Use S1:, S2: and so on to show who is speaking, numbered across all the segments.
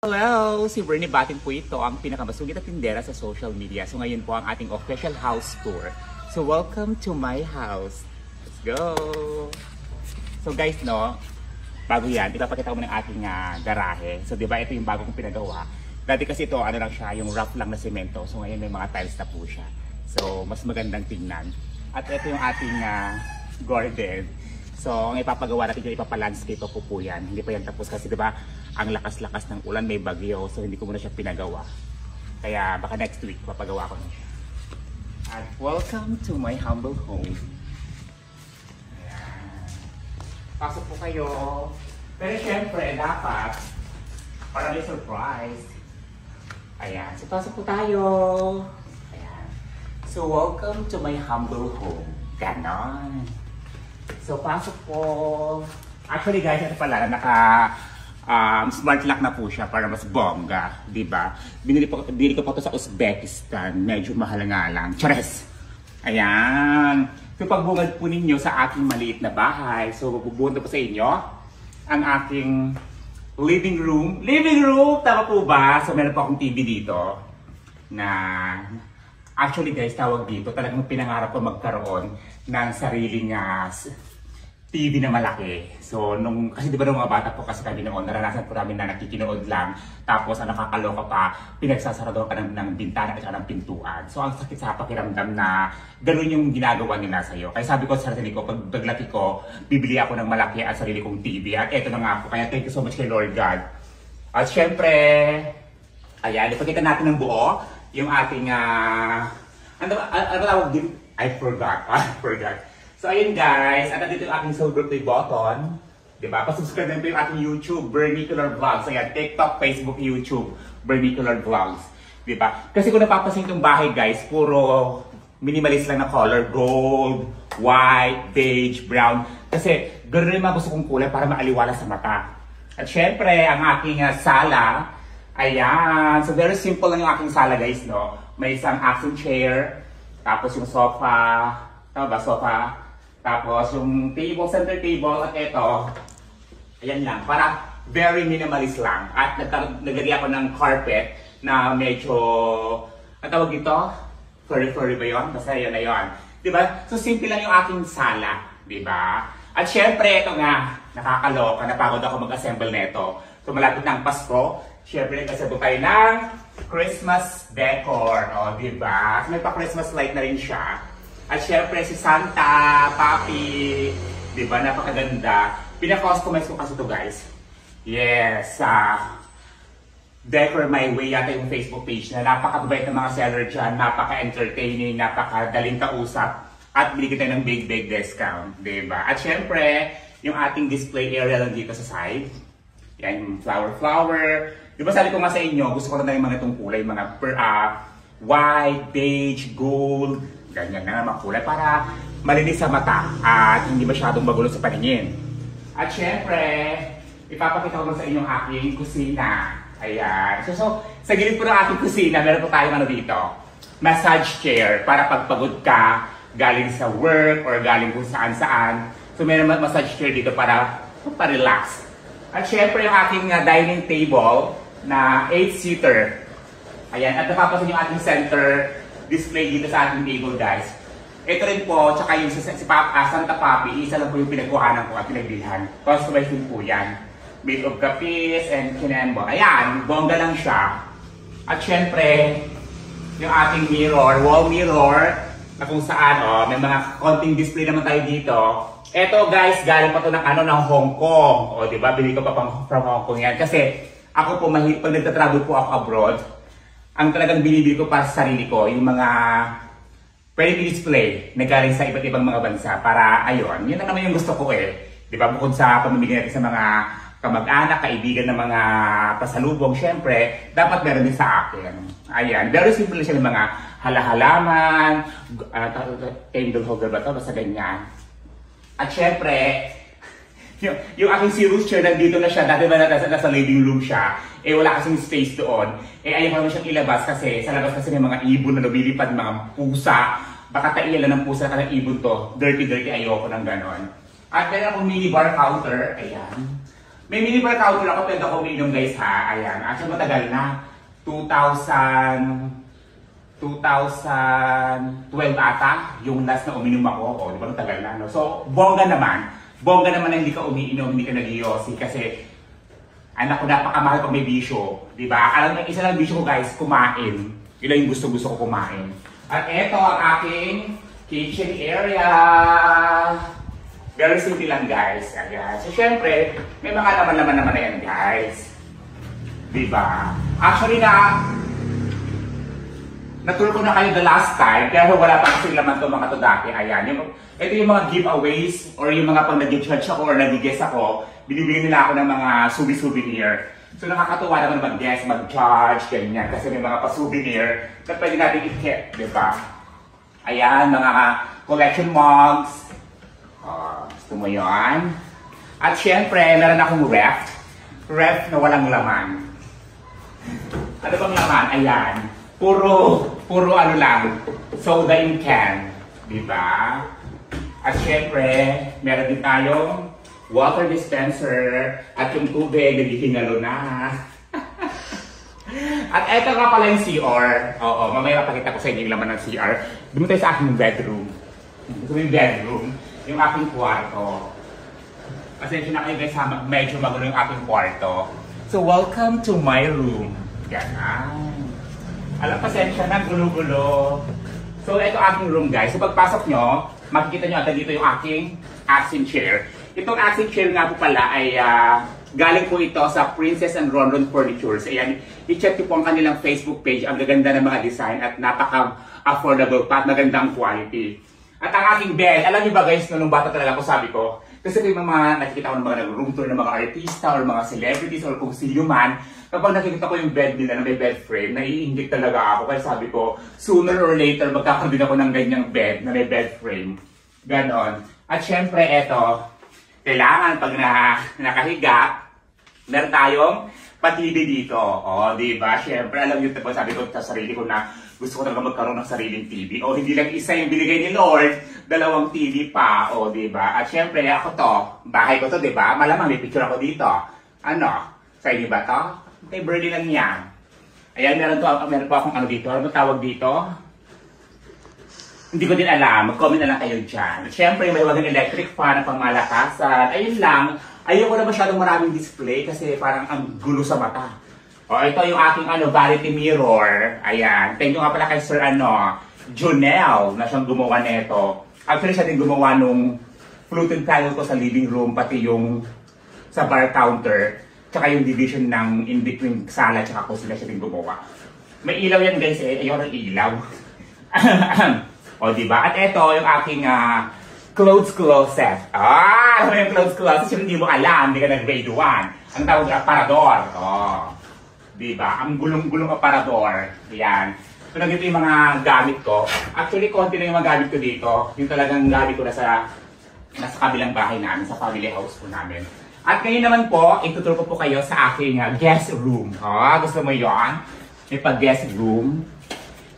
S1: Hello! Si Bernie Batin po ito, ang pinakamasugid na tindera sa social media. So ngayon po ang ating official house tour. So welcome to my house. Let's go! So guys, no, bago yan, ipapakita ko ng ating garahe. So diba ito yung bago kong pinagawa. Dati kasi ito, ano lang siya, yung rough lang na semento. So ngayon may mga tiles na po siya. So mas magandang tingnan. At ito yung ating garden. So, ang ipapagawa natin yung ipapalandscape po po yan. Hindi pa yan tapos kasi diba, ang lakas-lakas ng ulan, may bagyo. So, hindi ko muna siya pinagawa. Kaya baka next week, papagawa ko na siya. At welcome to my humble home. Ayan. Pasok po kayo. Pero syempre, dapat, para may surprise. Ayan. So, pasok po tayo. Ayan. So, welcome to my humble home. Ganon. So, pasok po. Actually guys, ito pala, smart lock na po siya para mas bongga, di ba? Binili ko po ito sa Uzbekistan, medyo mahal nga lang. Chares! Ayan! So, pagbungad po ninyo sa aking maliit na bahay, so bubunod po sa inyo ang aking living room. Living room! Tama po ba? So, meron po akong TV dito na actually guys, tawag dito, talagang pinangarap ko magkaroon ng sariling TV na malaki. So, kasi di ba nung mga bata po kasi kami noon, naranasan po namin na nakikinood lang. Tapos, ang nakakaloka pa, pinagsasarado ka ng bintana at ng pintuan. So, ang sakit sa pakiramdam na gano'n yung ginagawa nila sa'yo. Kaya sabi ko sa sarili ko, pag paglaki ko, bibili ako ng malaki at sarili kong TV. At eto na nga po. Kaya thank you so much kay Lord God. At syempre, ayan, ipakita natin ng buo yung ating, ano tawag din? I forgot. So ayun guys, at dito yung aking silver play button. Diba? Pasubscribe na po yung ating YouTube, Vernicular Vlogs. Ayan, TikTok, Facebook, YouTube, Vernicular Vlogs. Diba? Kasi kung napapansin itong bahay guys, puro minimalist lang na color. Gold, white, beige, brown. Kasi ganoon yung mga gusto kong kulay para maaliwala sa mata. At syempre, ang aking sala. Ayan. So very simple lang yung aking sala guys, no? May isang accent chair. Tapos yung sofa. Tama ba? Sofa. Tapos yung table, center table, at ito, ayan lang, para very minimalist lang. At naglagay ako ng carpet na medyo, ang tawag dito, furry ba yun? Basta yun na yun. Diba? So simple lang yung aking sala. Diba? At syempre, ito nga, nakakaloka, napagod ako mag-assemble nito. So malapit na ang Pasko, syempre nag-assemble tayo ng Christmas decor. O, diba? So may pa-Christmas light na rin siya. At syempre si Santa, Papi, di ba, napakaganda. Pina-customize ko kasi ito guys. Yes, Decor My Way yata yung Facebook page na napakabait ng mga seller dyan, napaka-entertaining, napakadaling kausap, at binigyan tayo ng big discount, di ba? At syempre, yung ating display area lang dito sa side. Yan, yung flower. Di ba sabi ko nga sa inyo, gusto ko na yung mga itong kulay, mga white, beige, gold, ganyan na mga kulay para malinis sa mata at hindi masyadong magulo sa paningin. At syempre, ipapakita ko sa inyong aking kusina. Ayan. So sa gilid po ng ating kusina, meron po tayong dito, massage chair para pagpagod ka, galing sa work or galing kung saan-saan. So meron massage chair dito para relax. At syempre yung aking dining table na 8-seater. Ayan. At napapasin yung ating center display dito sa ating table guys. Ito rin po, tsaka yung Santa Papi, isa lang po yung pinagkuhanan ko at pinagbilhan. Customized din po yan. Made of kapis and kinembo. Ayan, bongga lang siya. At syempre, yung ating mirror, wall mirror, na kung saan, may mga konting display naman tayo dito. Ito guys, galing pa to ng ng Hong Kong. O diba, bili ko pa from Hong Kong yan. Kasi ako po, pag nagtatravel po ako abroad, ang talagang binibili ko para sa sarili ko, yung mga pwede display na galing sa iba't ibang mga bansa para, ayun, yun na naman yung gusto ko eh. Di ba, bukod sa pamimili natin sa mga kamag-anak, kaibigan ng mga pasalubong, syempre, dapat meron din sa akin. Ayan, very simple siya ng mga halahalaman, candle holder ba ito, basta ganyan. At syempre, yung aking Cirrus chair, nandito na siya. Dati ba nasa living room siya? Eh wala kasing space doon. Eh ayaw ko naman siyang ilabas kasi sa labas kasi may mga ibon na lumilipad, mga pusa. Baka tailan ng pusa ka ng ibon to. Dirty, ayoko ng ganon. At meron akong mini bar counter. Ayan. May mini workout ako, pwede ako uminom guys ha. Ayan, actually matagal na. 2012 ata, yung last na uminom ako. O, di ba matagal na, no? So, bongga naman. Bongga naman na hindi ka umiinom, hindi ka nag-iossi. Kasi, anak ko, napakamahal pag may bisyo. Di ba? Alam mo, isa lang bisyo ko guys, kumain. Yun lang yung gusto-gusto ko kumain. At eto ang aking kitchen area. Very simple lang guys. Ayan. So syempre, may mga laman-laman naman na yan guys. Diba? Actually naturo ko na kayo the last time, pero wala pa kasi laman to mga to dati. Ayan. Ito yung mga giveaways or yung mga pag nag-judge ako or nag-guess ako, binibigyan nila ako ng mga souvenir. So nakakatuwa naman mag-guess, mag-judge, ganyan. Kasi may mga pa-souvenir na pwede natin i-keep. Diba? Ayan, mga collection mugs. Gusto mo yun? At syempre, meron akong ref. Ref na walang laman. Ano bang laman? Ayan. Puro ano lang. Soda in can. Diba? At syempre, meron din tayong water dispenser. At yung tubig, naghihingalo na. At eto nga pala yung CR. Oo, mamaya mapakita ko sa inyo yung laman ng CR. Doon tayo sa aking bedroom. Ito yung bedroom. Yung aking kwarto. Pasensya na kayo guys ha, medyo magulo yung aking kwarto. So, welcome to my room. Ganyan. Alam, pasensya na, gulo-gulo. So, ito aking room guys. So, pagpasok nyo, makikita nyo agad dito yung aking accent chair. Itong accent chair nga po pala ay galing po ito sa Princess and Ronron Furnitures. Ayan, i-check nyo po ang kanilang Facebook page. Ang gaganda ng mga design at napaka-affordable pa at magandang quality. At ang aking bed, alam niyo ba guys, nung bata talaga ako sabi ko, kasi may mga nakikita ko ng mga room tour ng mga artista or mga celebrities or kung sino man, kapag nakikita ko yung bed nila na may bed frame, naiinggit talaga ako. Kaya sabi ko, sooner or later magkakaroon din ako ng ganyang bed na may bed frame. Ganon. At syempre, eto, kailangan pag nakahiga, meron tayong patidi dito. O, diba? Syempre, alam niyo, sabi ko sa sarili ko na gusto ko talaga magkaroon ng sariling TV. O, hindi lang isa yung binigay ni Lord, dalawang TV pa. O, diba? At syempre, ako to, bahay ko to, diba? Malamang may picture ako dito. Ano? Sa inyo ba to? Kay birthday lang yan. Ayan, meron po akong ano dito. Ano tawag dito? Hindi ko din alam. Mag-comment na lang kayo dyan. At syempre, may wagang electric fan na pangmalakasan. Ayun lang. Ayoko na masyadong maraming display kasi parang ang gulo sa mata. O, ito yung aking vanity mirror. Ayan. Thank you nga pala kay Sir Jonel na siyang gumawa nito. Actually, siya din gumawa nung fluted panel ko sa living room, pati yung sa bar counter, tsaka yung division ng in-between sala tsaka kusina siya din gumawa. May ilaw yan guys eh. Ayoko ng ilaw. O, diba? At ito yung aking clothes closet. Ano yung clothes closet? Siyempre hindi mo alam, hindi ka nag-grade 1. Ang tawag na aparador. Diba? Ang gulong-gulong aparador. Yan. So, nandito yung mga gamit ko. Actually, konti na yung mga gamit ko dito. Yung talagang gamit ko nasa kabilang bahay namin, sa family house po namin. At ngayon naman po, ituturo ko po kayo sa aking guest room. Gusto mo yon? May pag-guest room.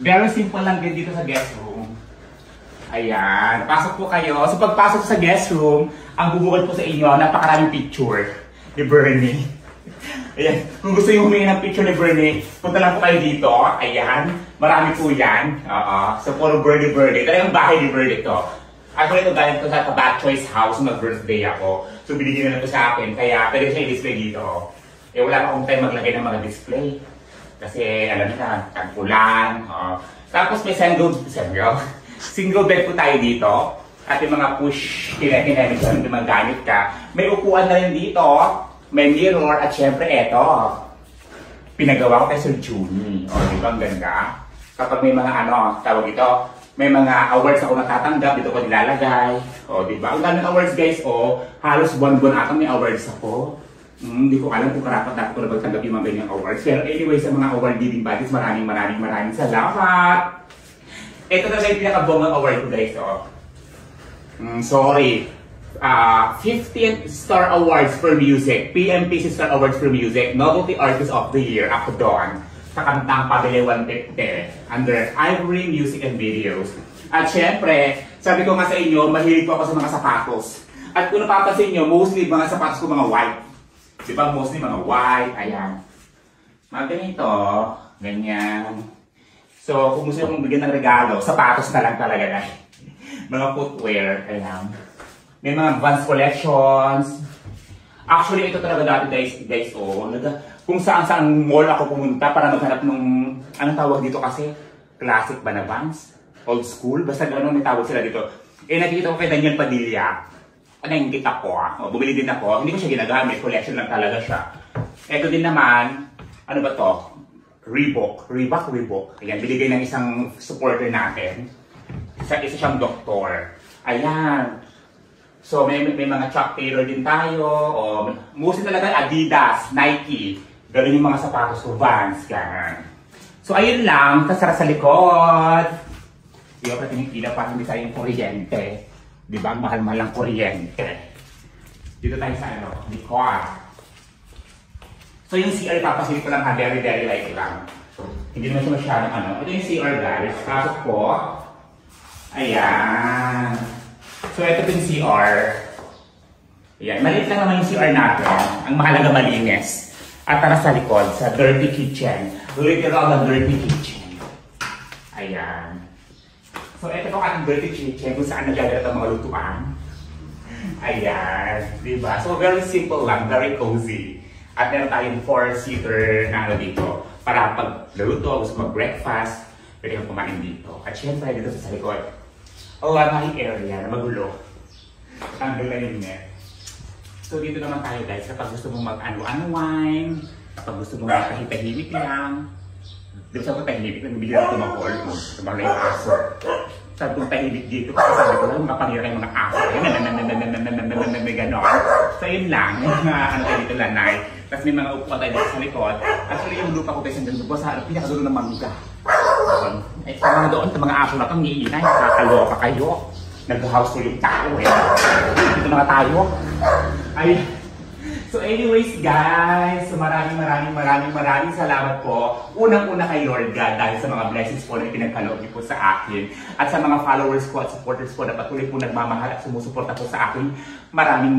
S1: Very simple lang din dito sa guest room. Ayan, pasok po kayo. So pagpasok sa guest room, ang bubukod po sa inyo, napakaraming picture ni Bernie. Ayan, kung gusto nyo humingi ng picture ni Bernie, punta lang po kayo dito. Ayan, marami po yan. So puro Bernie. Talagang bahay ni Bernie to. Actually, ito galing ko sa Bad Choice House, mag-birthday ako. So binigyan na ito sa akin, kaya pwede siya i-display dito. Eh wala pa akong time maglagay ng mga display. Kasi alam niyo na, tagpulan. Tapos may single bed po tayo dito. At yung mga push, kinamit ko, yung mga gamit ka. May upuan na rin dito. May mirror. At syempre, eto. Pinagawa ko kay Sir Juni. Di ba ang ganda? Kapag may mga tawag ito, may mga awards ako natatanggap, dito ko nilalagay. Di ba? Ang daming awards guys, halos buwan-buwan ata may awards ako. Hindi ko alam kung karapat-dapat ko na magtanggap yung mga ganyang awards. Pero anyway, sa mga award giving bodies, maraming salamat! Ito talaga yung pinaka-bongang award ko guys. Sorry. 15th Star Awards for Music. PMPC Star Awards for Music. Novelty Artist of the Year. Ako doon. Sa kantang Pabili 150. Under Ivory Music and Videos. At syempre, sabi ko nga sa inyo, mahilig ko ako sa mga sapatos. At kung napapansin nyo, mostly mga sapatos ko mga white. Di ba mostly mga white, ayan. Mga ganito, ganyan. So, kung gusto mong bigyan ng regalo, sapatos na lang talaga na. Mga footwear, ayan. May mga Vans collections. Actually, ito talaga dati guys, oh. Kung saan mall ako pumunta para maghanap nung, anong tawag dito kasi? Classic ba na Vans? Old school? Basta gano'n may tawag sila dito. Eh, nakikita ko kay Daniel Padilla. Nakikita ko bumili din ako. Hindi ko siya ginagamit, collection lang talaga siya. Ito din naman, ano ba to? Reebok. Ayan, binigay ng isang supporter natin. Isa siyang doktor. Ayan. So, may mga Chuck Taylor din tayo. O, mostly talaga Adidas, Nike. Ganun yung mga sapatos ko, Vans. Ganun. So, ayun lang. Kasara sa likod. Di ba tinitila para hindi tayo yung kuryente. Di ba? Mahal-mahal ang kuryente. Dito tayo sa likod. So yung CR, papasilip ko lang ha, very light lang. Hindi naman siya masyadong Ito yung CR guys, pasok po. Ayan. So ito yung CR. Ayan, maliit lang naman yung CR natin. Ang mahalaga malinis. At tara sa likod, sa dirty kitchen. Literal na dirty kitchen. Ayan. So ito po ating dirty kitchen kung saan nagagalit ang mga lutuan. Ayan. Diba? So very simple lang, very cozy. At meron tayong 4-seater na dito para pag luto, gusto mag-breakfast, pwede kang kumain dito. At syempre dito sa likod, my area na magulo. Tanggal na yung net. So dito naman tayo guys, kapag gusto mong mag-unwind, kapag gusto mong magpahitahimik lang, di ba sabi ko tahimik, nagbibigyan ako tumahol, tumahol yung aso. Sabi kong tahimik dito, kasi sabi ko lang, mapangira kayo mga aso. May gano'n. So yun lang, yung mga tayo dito lanay. Tapos may mga upuan tayo dito sa likod. Actually yung lupa ko tayo sa dito, sa pinakadulo ng mangga. Ay, sa doon, sa mga aso na itong iinay, nakakaloka kayo. Nag-house to yung tao eh. Dito mga tayo. Ay, so anyways guys, so maraming salamat po. Unang-una kay Lord God dahil sa mga blessings po na ipinagkaloob niyo po sa akin. At sa mga followers ko at supporters ko na patuloy po nagmamahal at sumusuporta po sa akin. Maraming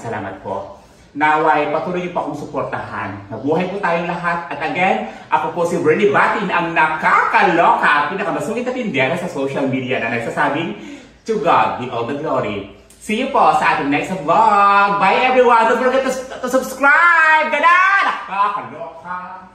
S1: salamat po. Naway, patuloy niyo po akong suportahan. Mabuhay po tayong lahat. At again, ako po si Bernie Batin, ang nakakaloka at pinakamasungit na tindera sa social media na nagsasabing, to God be all the glory. See you po sa ating next vlog. Bye everyone. Don't forget to subscribe. Ganon! Nakakaloka.